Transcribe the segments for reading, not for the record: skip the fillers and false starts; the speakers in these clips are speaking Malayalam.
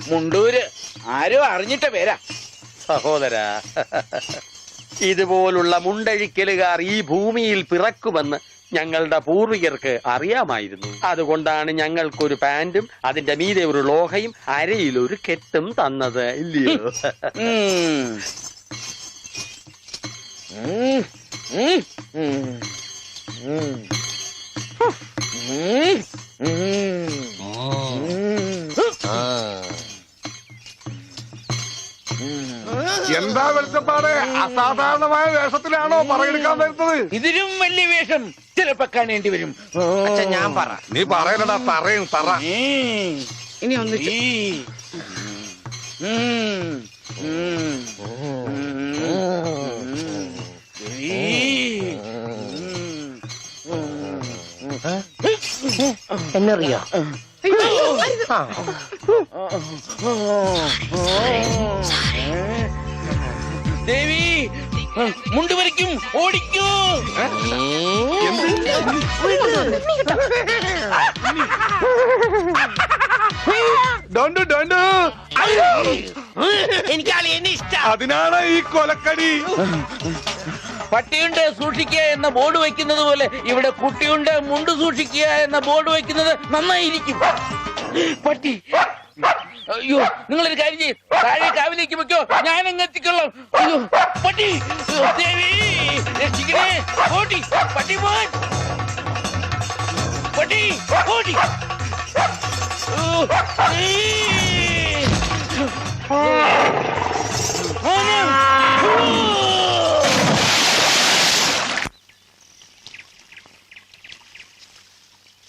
മുണ്ടൂര് ആരോ അറിഞ്ഞിട്ട പേരാ. സഹോദര, ഇതുപോലുള്ള മുണ്ടഴിക്കലുകാർ ഈ ഭൂമിയിൽ പിറക്കുമെന്ന് ഞങ്ങളുടെ പൂർവികർക്ക് അറിയാമായിരുന്നു. അതുകൊണ്ടാണ് ഞങ്ങൾക്കൊരു പാന്റും അതിന്റെ മീതെ ഒരു ലോഹയും അരയിലൊരു കെട്ടും തന്നത്, ഇല്ലയോ? എന്താ വെളിച്ചപ്പാട്? അസാധാരണമായ വേഷത്തിലാണോ പറയെടുക്കാൻ വരുന്നത്? ഇതിലും വലിയ വേഷം ചിലപ്പോ കാണേണ്ടി വരും. ഞാൻ പറ. നീ പറയലടാ, പറയും പറ. ഇനി ഒന്ന് എന്നറിയോ? ദേവി മുണ്ടുവരയ്ക്കും ഓടിക്കൂ. എനിക്ക് അളിയനെ ഇഷ്ടം. അതിനാണ് ഈ കൊലക്കടി. പട്ടിയുണ്ട് സൂക്ഷിക്കുക എന്ന ബോർഡ് വയ്ക്കുന്നത് പോലെ ഇവിടെ കുട്ടിയുണ്ട് മുണ്ട് സൂക്ഷിക്കുക എന്ന ബോർഡ് വയ്ക്കുന്നത് നന്നായിരിക്കും. പട്ടി, അയ്യോ നിങ്ങളൊരു കാര്യം ചെയ്യും, താഴെ കാവിലേക്ക് വെക്കോ, ഞാൻ അങ്ങ് എത്തിക്കൊള്ളാം. അയ്യോ പട്ടി, ദേവി രക്ഷിക്കണേ. ഓടി പട്ടി, പോൻ പട്ടി, ഓടി.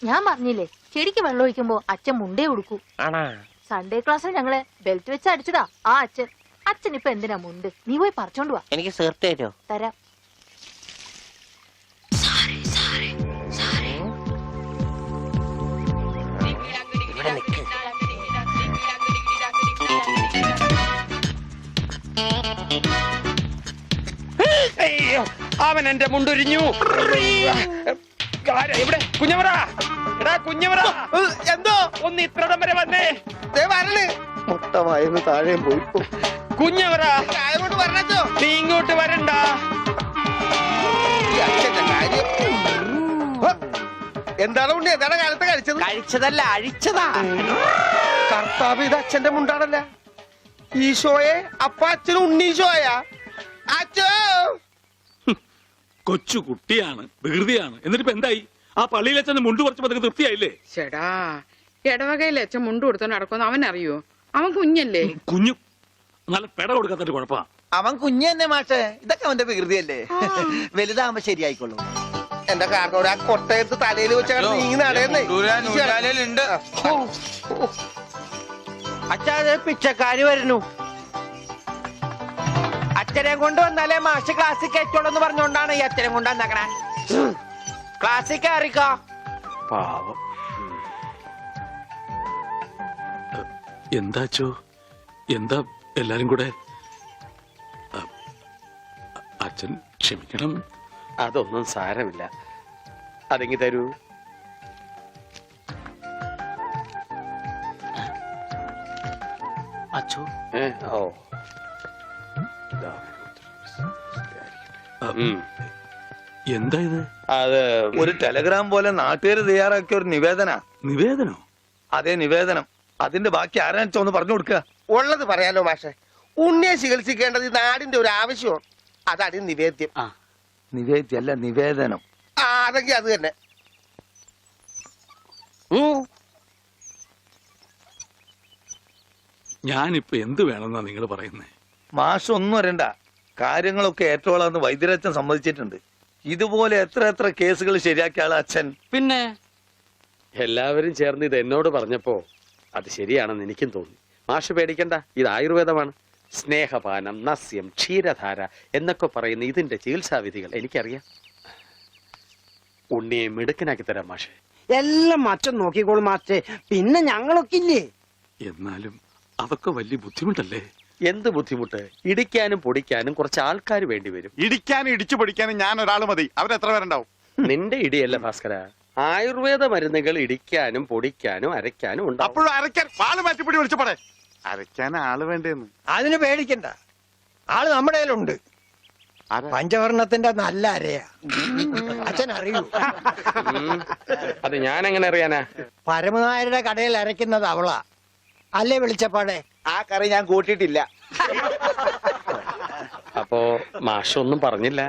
ഞാൻ പറഞ്ഞില്ലേ, ചെടിക്ക് വെള്ളം ഒഴിക്കുമ്പോ അച്ഛൻ മുണ്ടേ ഉടുക്കൂ. സൺഡേ ക്ലാസ്സിൽ ഞങ്ങളെ ബെൽറ്റ് വെച്ച് അടിച്ചതാ ആ അച്ഛൻ. അച്ഛൻ ഇപ്പൊ എന്തിനാ മുണ്ട്? നീ പോയി പറിച്ചോണ്ട് വാ. എനിക്ക് സേർട്ട് തരോ? തരാം. അവൻ എന്റെ മുണ്ടൊരിഞ്ഞു. ഇവിടെ കുഞ്ഞവറ, എടാ കുഞ്ഞവറ, എന്തോ ഒന്ന് ഇത്രടം വരെ വന്നേ. മൊത്തമായിരുന്നു താഴെയും പോയി. കുഞ്ഞവറ, പറഞ്ഞോ നീ ഇങ്ങോട്ട് വരണ്ട. എന്താണ് ഉണ്ണി? എന്താണ് കാലത്ത് കഴിച്ചത്? കഴിച്ചതല്ല, അഴിച്ചതാ. കർത്താവ്, ഇത് അച്ഛന്റെ മുണ്ടാണല്ല. ഈശോയെ, അപ്പ അച്ഛനും ഉണ്ണീശോയാ? അച്ഛോ, കൊച്ചു കുട്ടിയാണ്, വികൃതിയാണ്. എന്നിട്ടിപ്പോ എന്തായി? ആ പള്ളിയിൽ അച്ഛൻ മുണ്ട് കുറച്ചപ്പോ തൃപ്തിയായില്ലേ? ചേടാ, ഇടവകയിലെ അച്ഛൻ മുണ്ട് കൊടുത്തോണ്ട് നടക്കുമെന്ന് അവൻ അറിയോ? അവൻ കുഞ്ഞല്ലേ? കുഞ്ഞു നല്ല പെട കൊടുക്കാത്തൊരു കുഴപ്പാ. അവൻ കുഞ്ഞു തന്നെ മാഷേ. ഇതൊക്കെ അവന്റെ വികൃതിയല്ലേ. വലുതാകുമ്പോ ശരിയായിക്കോളൂ. എന്റെ കാരണോട് ആ കൊട്ടയത്ത് തലയിൽ വെച്ചാണ് നീങ്ങി നടയുന്നേ. അച്ഛാ, പിച്ചക്കാര് വരുന്നു. അച്ഛനെ കൊണ്ട് വന്നാലേ മാഷ് ക്ലാസ്സിൽ കയറ്റോളെന്ന് പറഞ്ഞോണ്ടാണ് ഈ അച്ഛനെ കൊണ്ട് വന്നേക്കണേ. ക്ലാസ്സിൽ കയറിക്കോ. പാവം. എന്താച്ചോ, എന്താ എല്ലാരും കൂടെ? അച്ഛൻ ക്ഷമിക്കണം. അതൊന്നും സാരമില്ല. അതെങ്കി തരൂ. അച്ഛോ, ഓ, എന്താ ഇത്? അത് ഒരു ടെലഗ്രാം പോലെ നാട്ടുകാർ തയ്യാറാക്കിയ ഒരു നിവേദനോ? അതേ, നിവേദനം. അതിന്റെ ബാക്കി ആരാണെന്ന് ഒന്ന് പറഞ്ഞു കൊടുക്കുക. ഉള്ളത് പറയാലോ മാഷെ. ഉണ്ണിയെ ചികിത്സിക്കേണ്ടത് ഈ നാടിന്റെ ഒരു ആവശ്യമാണ്. അതാണ് നിവേദ്യം. നിവേദ്യല്ല, നിവേദനം. അതെങ്കിൽ അത് തന്നെ. ഞാനിപ്പോ എന്ത് വേണമെന്നാ നിങ്ങൾ പറയുന്നേ? മാഷ് ഒന്നും വരണ്ട. കാര്യങ്ങളൊക്കെ ഏറ്റോളാന്ന് വൈദ്യരച്ഛൻ സമ്മതിച്ചിട്ടുണ്ട്. ഇതുപോലെ എത്ര എത്ര കേസുകൾ ശരിയാക്കിയ ആളാ അച്ഛൻ. പിന്നെ എല്ലാവരും ചേർന്ന് ഇത് എന്നോട് പറഞ്ഞപ്പോ അത് ശരിയാണെന്ന് എനിക്കും തോന്നി. മാഷ് പേടിക്കണ്ട, ഇത് ആയുർവേദമാണ്. സ്നേഹപാനം, നസ്യം, ക്ഷീരധാര എന്നൊക്കെ പറയുന്ന ഇതിന്റെ ചികിത്സാവിധികൾ എനിക്കറിയാം. ഉണ്ണിയെ മിടുക്കനാക്കി തരാം മാഷെ. എല്ലാം അച്ഛൻ നോക്കിക്കോളും മാസ്റ്റേ. പിന്നെ ഞങ്ങളൊക്കെ ഇല്ലേ? എന്നാലും അതൊക്കെ വലിയ ബുദ്ധിമുട്ടല്ലേ? എന്ത് ബുദ്ധിമുട്ട്? ഇടിക്കാനും പൊടിക്കാനും കുറച്ച് ആൾക്കാർ വേണ്ടി വരും. ഇടിക്കാനും ഇടിച്ചു പൊടിക്കാനും ഞാൻ ഒരാൾ മതി. അവരെത്ര പേരുണ്ടാവും? നിന്റെ ഇടിയല്ല ഭാസ്കര, ആയുർവേദ മരുന്നുകൾ ഇടിക്കാനും പൊടിക്കാനും അരയ്ക്കാനും ഉണ്ടാവും. അപ്പോഴും അരയ്ക്കാൻ പാല് മാറ്റിപ്പൊടി വിളിച്ചു പോടെ. അരയ്ക്കാൻ ആള് വേണ്ടേന്ന്. അതിന് പേടിക്കണ്ട, ആള് നമ്മുടെ കയ്യിലുണ്ട്. ആരാ? പഞ്ചവർണത്തിന്റെ നല്ല അരയാ. അച്ഛൻ അറിയൂ. അത് ഞാൻ എങ്ങനെ അറിയാനാ? പരമനായരുടെ കടയിൽ അരയ്ക്കുന്നത് അവളാ അല്ലേ വെളിച്ചപ്പാടെ? ആ കറി ഞാൻ കൂട്ടിയിട്ടില്ല. അപ്പോ മാഷൊന്നും പറഞ്ഞില്ല.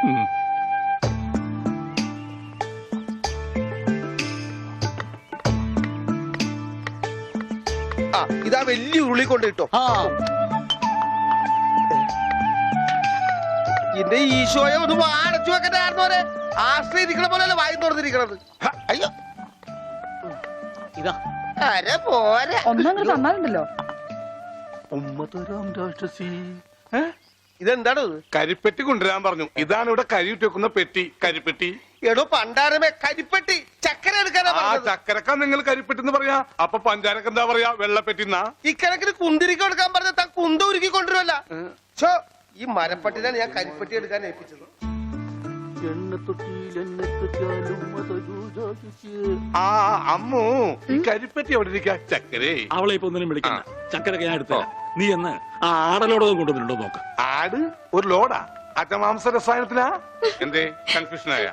ഉം. ആ ഇതാ വലിയ ഉരുളി കൊണ്ട് കിട്ടോ. എന്റെ ഈശോയെ ഒന്ന് വാടച്ചു വെക്കണ്ടായിരുന്നോരെ. ആശ്രയിരിക്കണ പോലെയല്ല വായി തുറന്നിരിക്കണത്. അയ്യോ ഇതാ അരെ പോരെ. ഒന്നങ്ങ് തന്നാലുണ്ടല്ലോ. ഇതെന്താണ് ഇത്? കരിപ്പെട്ടി കൊണ്ടുവരാൻ പറഞ്ഞു. ഇതാണ് ഇവിടെ കരിയിട്ട് വെക്കുന്ന പെട്ടി, കരിപ്പെട്ടി. എടോ പണ്ടാരമേ, കരിപ്പെട്ടി ചക്കര എടുക്കാനാ ആ പറഞ്ഞത്. ചക്കരക്ക നിങ്ങൾ കരിപ്പെട്ടി എന്ന് പറയാ. അപ്പൊ പഞ്ചാരക്ക് എന്താ പറയാ? വെള്ളപ്പെട്ടിന്നാ. ഇക്കണക്കിന് കുന്തിരിക്ക എടുക്കാൻ പറഞ്ഞ താൻ കുന്ത ഉരുക്കി കൊണ്ടുവരുമല്ല. ഈ മരപ്പട്ടിനാണ് ഞാൻ കരിപ്പെട്ടി എടുക്കാൻ ഏൽപ്പിച്ചത്. ആ അമ്മു, ഈ കരിപ്പെട്ടി എവിടെ ഇരിക്കാ? ചക്കരേ, അവളെ ഇപ്പൊ ഒന്നിനും വിളിക്കണ്ട. ചക്കരൊക്കെ ഞാൻ എടുത്തില്ല. നീ എന്ന് ആ ആടലോടകം കൊണ്ടുവന്നിട്ടുണ്ടോ നോക്ക്. ആട് ഒരു ലോഡാ? അറ്റമാംസ രസായനത്തിനാ? എന്തേ കൺഫ്യൂഷനായ?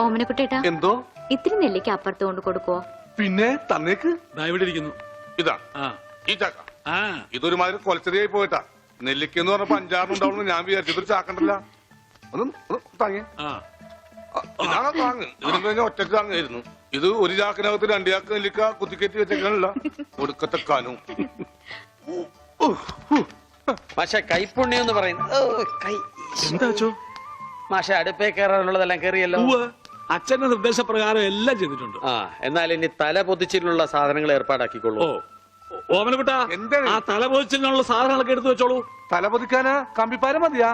ഓമനക്കുട്ടേട്ടാ, എന്തോ? ഇത്തിരി നെല്ലിക്ക അപ്പുറത്ത് കൊണ്ട് കൊടുക്കുവോ? പിന്നെ തന്നേക്ക്. ദാ ഇവിടെ ഇരിക്കുന്നു. ഇതാ ആ ഈ ചക്ക. ആ ഇതൊരുമാതിരി കൊലച്ചെറിയായി പോയിട്ടാ. നെല്ലിക്കെന്ന് പറഞ്ഞപ്പോ 5-6 ഉണ്ടാവുന്നു ഞാൻ വിചാരിച്ചു. ഇതൊരു ചാക്കണ്ടല്ല. ഒന്ന് താങ്ങി. ആ ഇതാണോ താങ്ങ്? ഇതിനും കഴിഞ്ഞാൽ ഒറ്റക്ക് താങ്ങായിരുന്നു. ഇത് ഒരു ചാക്കിനകത്ത് 2 ചാക്ക് നെല്ലിക്ക കുത്തിക്കയറ്റി വെച്ചേക്കാനല്ല. ഒടുക്കത്തെ കാനും. മാഷെ കൈപ്പുണ്യം എന്ന് പറയുന്നത് എന്താ അച്ചോ? മാഷ അടുപ്പേ കയറാനുള്ളതെല്ലാം കയറിയല്ലോ. ഉവ്വ്. അച്ഛന്റെ നിർദ്ദേശപ്രകാരം എല്ലാം ചെയ്തിട്ടുണ്ട്. ആ എന്നാൽ ഇനി തല പൊതിച്ചിട്ടുള്ള സാധനങ്ങൾ ഏർപ്പാടാക്കിക്കൊള്ളൂ. ഓ ഓമനക്കുട്ടാ, എന്താണ്? ആ തലപോച്ചിനുള്ള സാധനങ്ങളൊക്കെ എടുത്തു വെച്ചോളൂ. തല പൊതിക്കാനാ കമ്പിപ്പാര മതിയാ?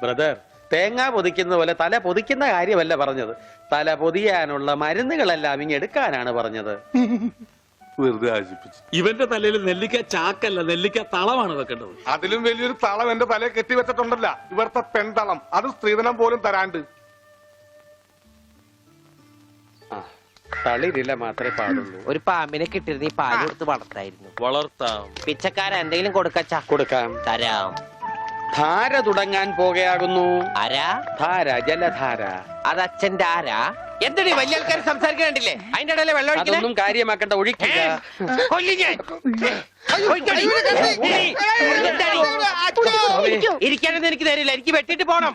ബ്രദർ, തേങ്ങ പൊതിക്കുന്ന പോലെ തല പൊതിക്കുന്ന കാര്യമല്ല പറഞ്ഞത്. തല പൊതിയാനുള്ള മരുന്നുകളെല്ലാം ഇങ്ങ് എടുക്കാനാണ് പറഞ്ഞത്. വെറുതെ ആശിപ്പിച്ചു. ഇവന്റെ തലയിൽ നെല്ലിക്ക ചാക്കല്ല, നെല്ലിക്ക തളമാണ് വെക്കേണ്ടത്. അതിലും വലിയൊരു തളം എന്റെ തലയെ കെട്ടി വെച്ചിട്ടുണ്ടല്ല. ഇവിടുത്തെ പെൺതളം. അത് സ്ത്രീധനം പോലും തരാണ്ട്. ആ തളിരില മാത്രമേ പാടുള്ളൂ. ഒരു പാമ്പിനെ കിട്ടിയിരുന്ന ഈ പാല് കൊടുത്ത് വളർത്തായിരുന്നു. വളർത്താം, പിച്ചക്കാരൻ എന്തെങ്കിലും കൊടുക്കച്ചാ? കൊടുക്കാം. തരാം. ധാര തുടങ്ങാൻ പോകയാകുന്നു. ആരാ? ധാര, ജലധാര. അത് അച്ഛന്റെ ആരാ? എന്താണ് വലിയ ആൾക്കാർ സംസാരിക്കണ്ടില്ലേ? അതിന്റെ ഇടയിലെ വെള്ളം ഒഴിക്കണേ? അതൊന്നും കാര്യമാക്കണ്ട, ഒഴിക്കുക. കൊല്ലി ഞാൻ. ഒഴിക്കടി. എന്താണ്? ഇരിക്കാനൊന്നും എനിക്ക് തരില്ല, എനിക്ക് വെട്ടിട്ട് പോണം.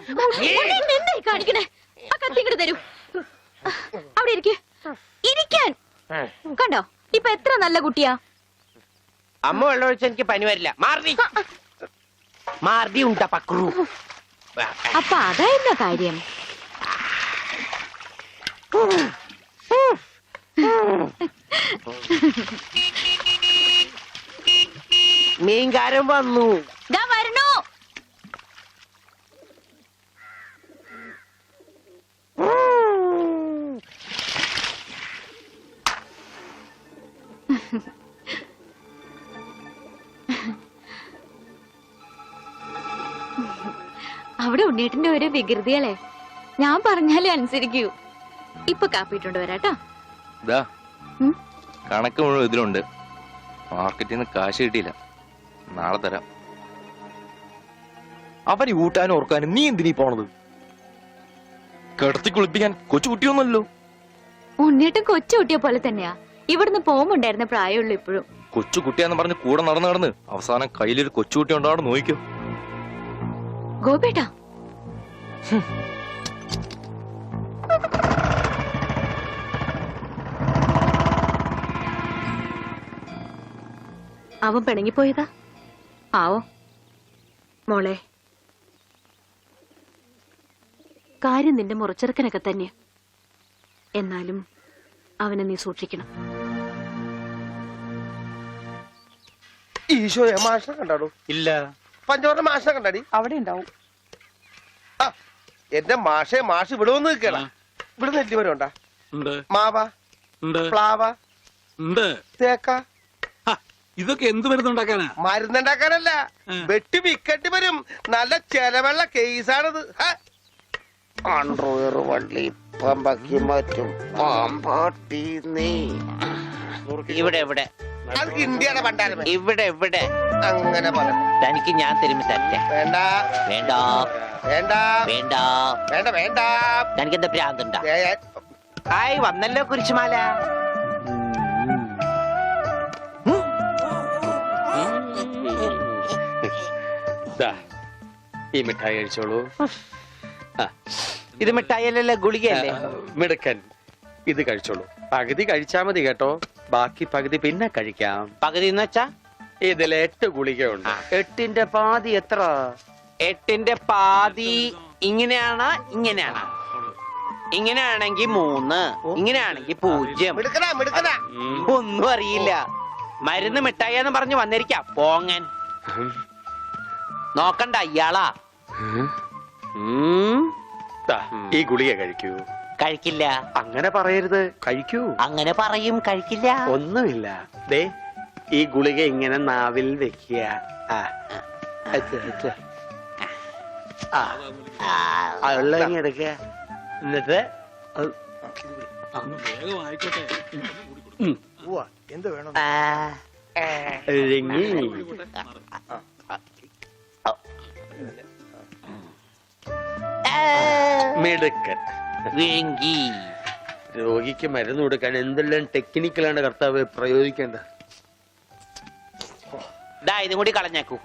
എന്തായി കാണിക്കണേ? ആ കത്തി ഇങ്ങോട്ട് തരൂ. അവിടെ ഇരിക്കാൻ കണ്ടോ? ഇപ്പൊ എത്ര നല്ല കുട്ടിയാ. അമ്മ വെള്ളം ഒഴിച്ച എനിക്ക് പനി വരില്ല. മാറി മാറി ഉണ്ട പക്രു. അപ്പൊ അതായിരുന്ന കാര്യം. മീൻകാരൻ വന്നു. ദാ വരണു. അവിടെ ഉണ്ണീട്ടിന്റെ ഓരോ വികൃതികളെ ഞാൻ പറഞ്ഞാലേ അനുസരിക്കൂ. ഇപ്പൊ കാപ്പിട്ടുണ്ട് വരാട്ടോ. കണക്ക് മുഴുവൻ ഇതിലുണ്ട്. മാർക്കറ്റിൽ നിന്ന് കാശ് കിട്ടിയില്ല, നാളെ തരാം. അവന് ഊട്ടാനും ഓർക്കാനും നീ എന്തിനീ പോണത്? കിടത്തി കുളിപ്പിക്കാൻ കൊച്ചുകുട്ടിയൊന്നുമല്ലോ. ഉണ്ണീട്ടും കൊച്ചുകുട്ടിയെ പോലെ തന്നെയാ. ഇവിടുന്ന് പോകുമ്പോണ്ടായിരുന്ന പ്രായമുള്ളൂ ഇപ്പോഴും. കൊച്ചുകുട്ടിയാന്ന് പറഞ്ഞ് കൂടെ നടന്ന് അവസാനം കയ്യിലൊരു കൊച്ചുകുട്ടി ഉണ്ടാവും. നോക്കിക്കോ ഗോപേട്ടാ. അവൻ പിണങ്ങിപ്പോയതാ ആവോ? മോളെ, കാര്യം നിന്റെ മുറച്ചെറുക്കനൊക്കെ തന്നെ. എന്നാലും അവനെ നീ സൂക്ഷിക്കണം. ഈശോയെ മാഷിനെ കണ്ടാടോ? ഇല്ല. പഞ്ചവർണ്ണ മാഷിനെ കണ്ടാടി? അവിടെ ഉണ്ടാവും. എന്റെ മാഷ് ഇവിടെ വന്ന് നിൽക്കണ. ഇവിടെ നെല്ലിമരം ഉണ്ടാ? ഉണ്ട് മാവ, ഉണ്ട് പ്ലാവ, ഉണ്ട്. തേക്ക. ഇതൊക്കെ എന്ത് മരുന്നുണ്ടാക്കാനാ? മരുന്നുണ്ടാക്കാനല്ല, വെട്ടി വിക്കട്ടി വരും. നല്ല ചെലവുള്ള കേസാണിത്. അണ്ടർവെയർ വള്ളി പമ്പക്കി മാറ്റും പാമ്പാട്ടി നീ. ഇവിടെ ഇവിടെ അത് ഹിന്ദിയാണ് പണ്ടാരം. ഇവിടെ ഇവിടെ അങ്ങനെ പറ. തനിക്ക് ഞാൻ തരുമ്പോ തരട്ടെ. വേണ്ട വേണ്ട വേണ്ട വേണ്ട വേണ്ട വേണ്ട. തനിക്ക് എന്താ ഭ്രാന്തുണ്ടാ? ഹായ് വന്നല്ലോ കുരിശുമാല. ദാ, ഈ മിഠായി കഴിച്ചോളൂ. ഇത് മിഠായിയല്ലല്ലോ, ഗുളികയല്ലേ? മിടുക്കൻ, ഇത് കഴിച്ചോളൂ. പകുതി കഴിച്ചാ മതി കേട്ടോ, ബാക്കി പകുതി പിന്നെ കഴിക്കാം. പകുതി എന്ന് വെച്ചാ ഇതിൽ 8 ഗുളികയുണ്ട്. 8ന്റെ പാതി എത്ര? 8ന്റെ പാതി ഇങ്ങനെയാണ്, ഇങ്ങനെയാണ്. ഇങ്ങനെയാണെങ്കി 3, ഇങ്ങനെയാണെങ്കി 0. മിടുക്കനാ മിടുക്കനാ. ഒന്നും അറിയില്ല. മരുന്ന് മിഠായിന്ന് പറഞ്ഞു വന്നിരിക്കാം പോങ്ങൻ. നോക്കണ്ട ഇയാളാ. ദാ, ഈ ഗുളിക കഴിക്കൂ. കഴിക്കില്ല. അങ്ങനെ പറയരുത്, കഴിക്കൂ. അങ്ങനെ പറയും, കഴിക്കില്ല. ഒന്നുമില്ല. ദേ, ഈ ഗുളിക ഇങ്ങനെ നാവിൽ വെക്കുക. എടുക്കുക. എന്നിട്ട് വേഗം ആയിക്കോട്ടെ. എന്ത് വേണം? ഇഴുങ്ങി. മിടുക്കൻ. വിഴുങ്ങി. രോഗിക്ക് മരുന്ന് കൊടുക്കാൻ എന്തെല്ലാം ടെക്നിക്കലാണ് കർത്താവ് പ്രയോഗിക്കേണ്ടത്. ഇതും കൂടി കളഞ്ഞേക്കൂ.